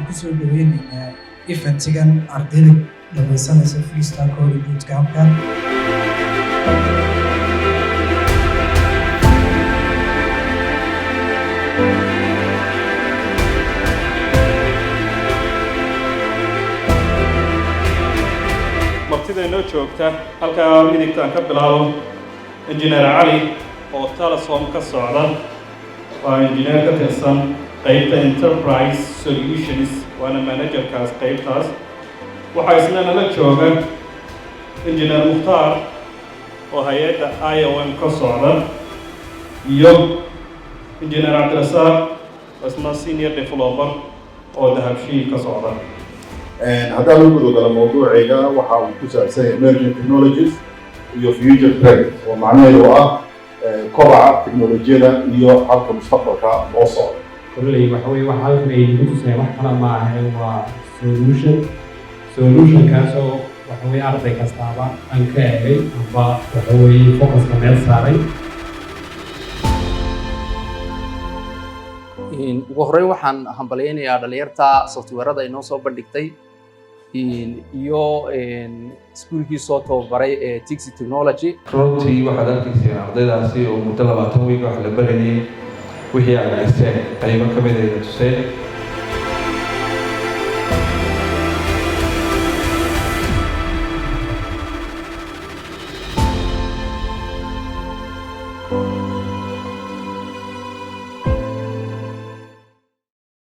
kusoo dhaweynaynaa eventigan ardayda dhamaysanaysa freestyle coding bootcampka. martida inoo joogta halkaa midigtaan ka bilaabo injineer cali oo Telesom ka socda waa injineer ka tirsan qaybta enterprise solutions waana managerkaas qaybtaas waxaa isna nala jooga injineer Mukhtaar oo hay'adda IOM ka socda iyo injineer Cabdirasaaq isna senior developer oo dahabshiil ka socda. هذا هو موضوع الموضوع وحاول كسر emerging technologies iyo future trends ومعناه هو كبع تكنولوجيا iyo halka mustaqbalka loo socdo. كلي وحوي وحالنا يدرسنا وحنا معه هو solution كاسو وحوي أرضي كاستابا أنكاي وحوي فوكس كمل ساري. ugu horreyn waxaan hambaleynayaa dhalinyarta software-ada inoo soo bandhigtay iyo iskuulkii soo tababaray ee Tixi Technology. runtii waxaad arkayseen ardaydaasi oo muddo 20 wiig wax la barayay wixii ay haysteen qaybo ka mid ah tusay